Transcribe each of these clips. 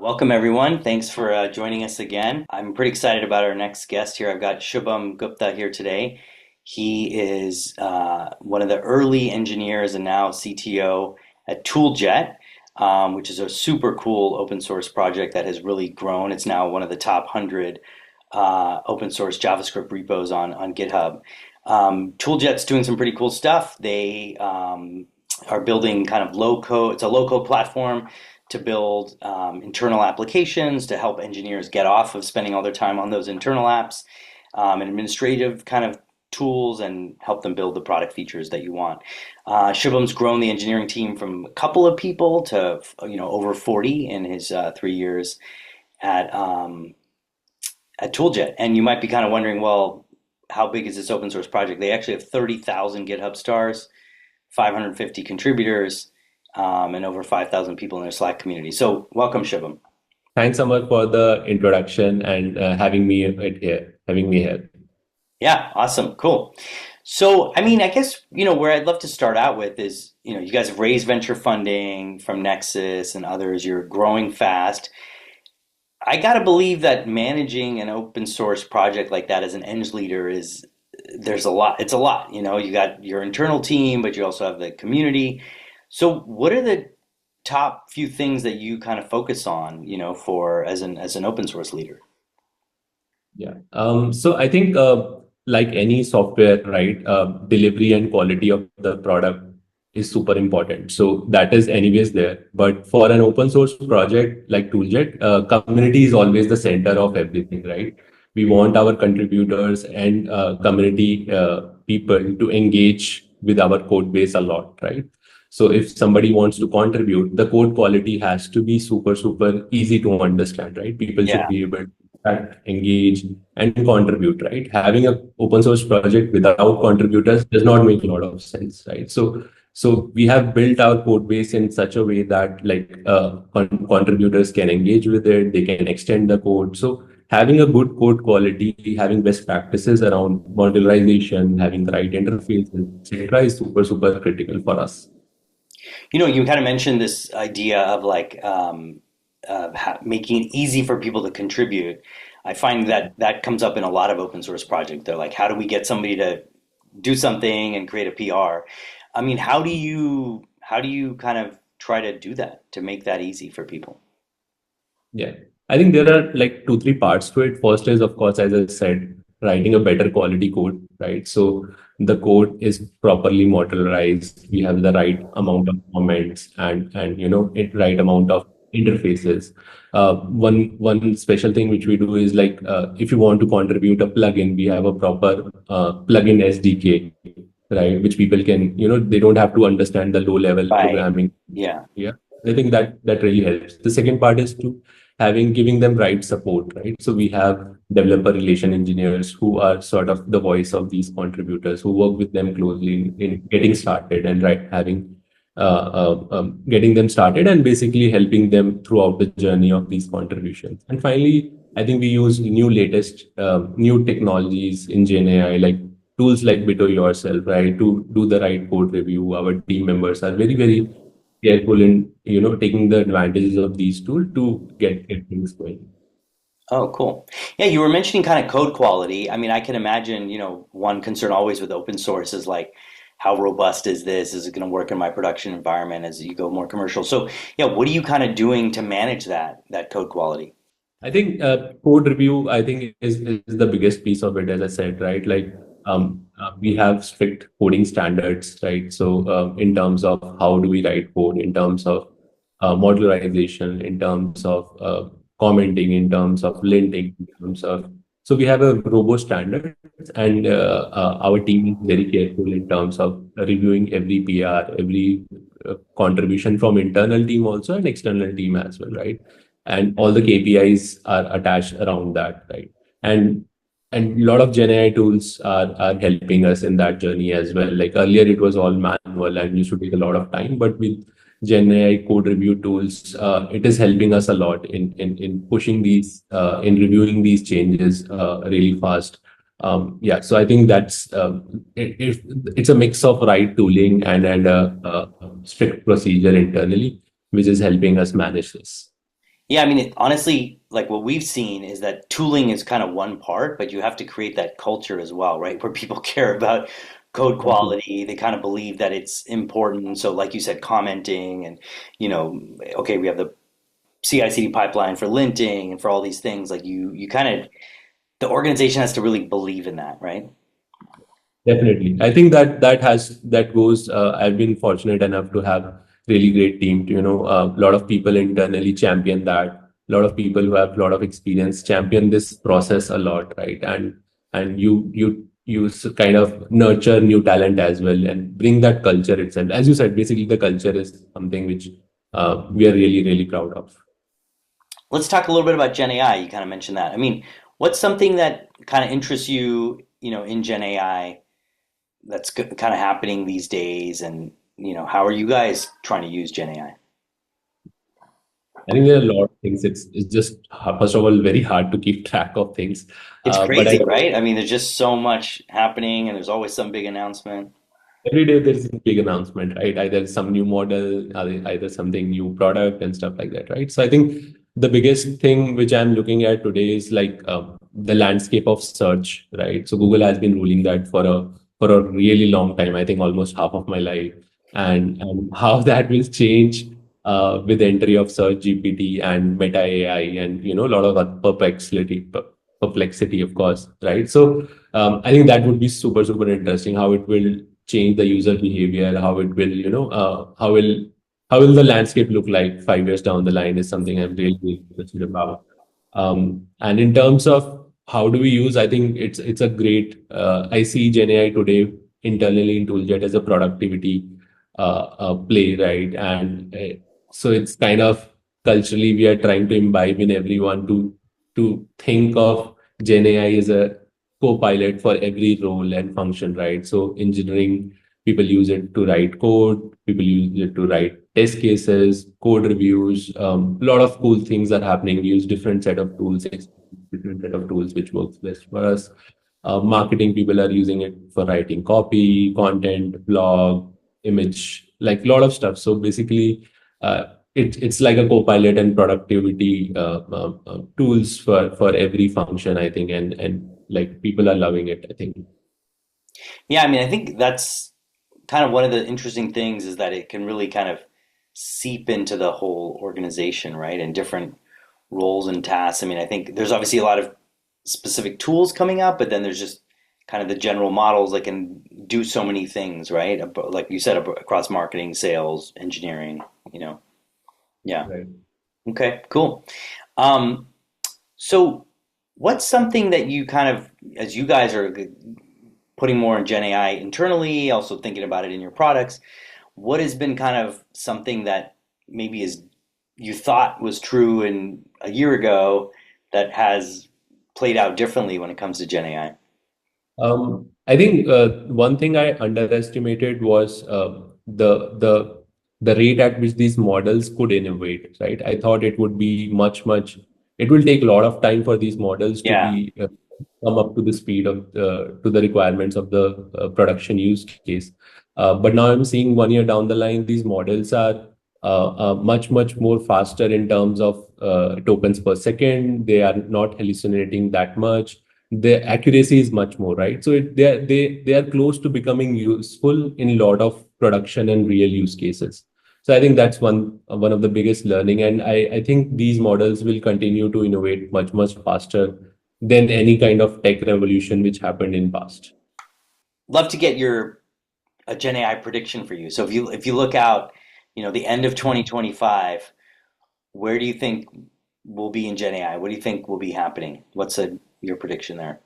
Welcome, everyone. Thanks for joining us again. I'm pretty excited about our next guest here. I've got Shubham Gupta here today. He is one of the early engineers and now CTO at ToolJet, which is a super cool open source project that has really grown. It's now one of the top 100 open source JavaScript repos on GitHub. ToolJet's doing some pretty cool stuff. They are building kind of low code, it's a low code platform to build internal applications to help engineers get off of spending all their time on those internal apps and administrative kind of tools and help them build the product features that you want. Shubham's grown the engineering team from a couple of people to over 40 in his 3 years at ToolJet. And you might be kind of wondering, well, how big is this open source project? They actually have 30,000 GitHub stars, 550 contributors, and over 5,000 people in their Slack community. So welcome, Shubham. Thanks, Amar, for the introduction and having me here. Yeah, awesome, cool. So, I guess, where I'd love to start out with is, you guys have raised venture funding from Nexus and others. You're growing fast. I got to believe that managing an open source project like that as an eng leader there's a lot. It's a lot, you got your internal team, but you also have the community. So what are the top few things that you kind of focus on, for as an open source leader? Yeah. So I think like any software, right, delivery and quality of the product is super important. So that is anyways there. But for an open source project like ToolJet, community is always the center of everything, right? We want our contributors and community people to engage with our code base a lot, right? So if somebody wants to contribute, the code quality has to be super, super easy to understand, right? People should Yeah. be able to engage and contribute, right? Having an open source project without contributors does not make a lot of sense, right? So we have built our code base in such a way that contributors can engage with it, they can extend the code. So having a good code quality, having best practices around modularization, having the right interfaces, etc., is super, super critical for us. You kind of mentioned this idea of making it easy for people to contribute. I find that comes up in a lot of open source projects. They're like, how do we get somebody to do something and create a PR? How do you kind of try to do that to make that easy for people? Yeah, I think there are like two, three parts to it. First is, of course, as I said, writing a better quality code, right? So the code is properly modularized. We have the right amount of comments and right amount of interfaces. One special thing which we do is if you want to contribute a plugin, we have a proper plugin SDK, right? Which people can, they don't have to understand the low level Right. programming. Yeah. Yeah, I think that really helps. The second part is to giving them right support, right? So we have developer relation engineers who are sort of the voice of these contributors, who work with them closely in getting started and getting them started and basically helping them throughout the journey of these contributions. And finally, I think we use new technologies in Gen AI, like tools like Bito yourself, right, to do the right code review. Our team members are very, very careful in taking the advantages of these tools to get things going. Oh, cool. Yeah, you were mentioning kind of code quality. I can imagine, one concern always with open source is like, how robust is this? Is it going to work in my production environment as you go more commercial? So, yeah, what are you kind of doing to manage that code quality? I think code review, I think, is the biggest piece of it, as I said, right? We have strict coding standards, right? So in terms of how do we write code, in terms of modularization, in terms of commenting, in terms of linting, in terms of so we have a robust standard, and our team is very careful in terms of reviewing every PR, every contribution from internal team also and external team as well, right? And all the KPIs are attached around that, right? And and a lot of Gen AI tools are helping us in that journey as well. Like earlier, it was all manual and used to take a lot of time, but with Gen AI code review tools, it is helping us a lot in pushing in reviewing these changes really fast. Yeah, so I think it's a mix of right tooling and a strict procedure internally, which is helping us manage this. Yeah, I mean, honestly, like what we've seen is that tooling is kind of one part, but you have to create that culture as well, right? Where people care about code Exactly. quality, they kind of believe that it's important. So, like you said, commenting and, you know, okay, we have the CI/CD pipeline for linting and for all these things. Like you kind of, the organization has to really believe in that, right? Definitely. I think that goes. I've been fortunate enough to have really great team. A lot of people internally champion that. A lot of people who have a lot of experience champion this process a lot, right? And you kind of nurture new talent as well and bring that culture itself. As you said, basically the culture is something which we are really proud of. Let's talk a little bit about Gen AI. You kind of mentioned that. I mean, what's something that kind of interests you, in Gen AI that's kind of happening these days, and how are you guys trying to use Gen AI? I think there are a lot of things. It's just first of all very hard to keep track of things. It's But I crazy, right? I mean, there's just so much happening, and there's always some big announcement. every day there's a big announcement, right? Either some new model, either something new product and stuff like that, right? So I think the biggest thing which I'm looking at today is like the landscape of search, right? So Google has been ruling that for a really long time. I think almost half of my life, and how that will change with the entry of Search GPT and Meta AI, and a lot of other perplexity, of course, right? So I think that would be super interesting how it will change the user behavior, how it will, how will the landscape look like 5 years down the line is something I'm really interested about. And in terms of how do we use, I think it's a great. I see Gen AI today internally in ToolJet as a productivity play, right? And so it's kind of culturally we are trying to imbibe in everyone to think of Gen AI as a co-pilot for every role and function, right? So engineering, people use it to write code, people use it to write test cases, code reviews. A lot of cool things are happening. We use different set of tools, different set of tools which works best for us. Marketing people are using it for writing copy, content, blog, image, like a lot of stuff. So basically, it's like a co-pilot and productivity tools for every function, I think, and like people are loving it, I think. Yeah, I mean, I think that's kind of one of the interesting things is that it can really kind of seep into the whole organization, right? And different roles and tasks. I mean, I think there's obviously a lot of specific tools coming up, but then there's just kind of the general models that can do so many things, right? Like you said, across marketing, sales, engineering, you know. Yeah. Right. Okay, cool. Um, so what's something that you kind of, as you guys are putting more in Gen AI internally, also thinking about it in your products, what has been kind of something that maybe is you thought was true in a year ago that has played out differently when it comes to Gen AI? I think one thing I underestimated was the rate at which these models could innovate, right? I thought it would be much. It will take a lot of time for these models to Yeah. be come up to the speed of to the requirements of the production use case. But now I'm seeing 1 year down the line, these models are much more faster in terms of tokens per second. They are not hallucinating that much. The accuracy is much more, right? So they are close to becoming useful in a lot of production and real use cases. So I think that's one of the biggest learning, and I think these models will continue to innovate much faster than any kind of tech revolution which happened in past. Love to get your a Gen AI prediction for you. So if you look out, the end of 2025, where do you think we'll be in Gen AI? What do you think will be happening? What's your prediction there?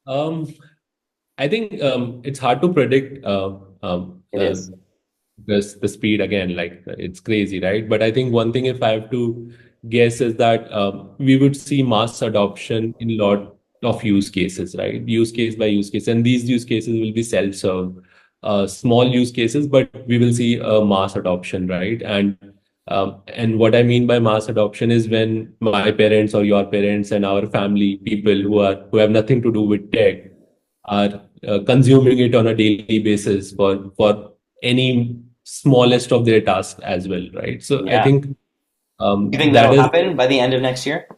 Um, I think it's hard to predict It is. the speed again, like it's crazy, right? But I think one thing, if I have to guess, is that we would see mass adoption in a lot of use cases, right? Use case by use case, and these use cases will be self-serve, small use cases, but we will see a mass adoption, right? And what I mean by mass adoption is when my parents or your parents and our family people who have nothing to do with tech are consuming it on a daily basis for any smallest of their tasks as well, right? So I Yeah. think You think That that'll is, happen by the end of next year?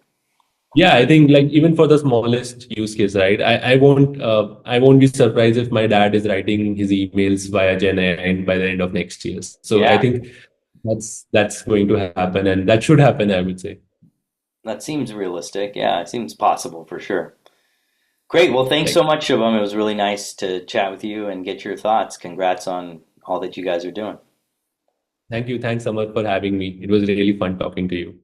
yeah, I think like even for the smallest use case, right? I won't be surprised if my dad is writing his emails via Gen AI by the end of next year. So I Yeah, think that's going to happen, and that should happen, I would say. that seems realistic. Yeah, it seems possible for sure. Great. Well, thanks so Like, much, Shubham. It was really nice to chat with you and get your thoughts. Congrats on all that you guys are doing. thank you. Thanks so much for having me. It was really fun talking to you.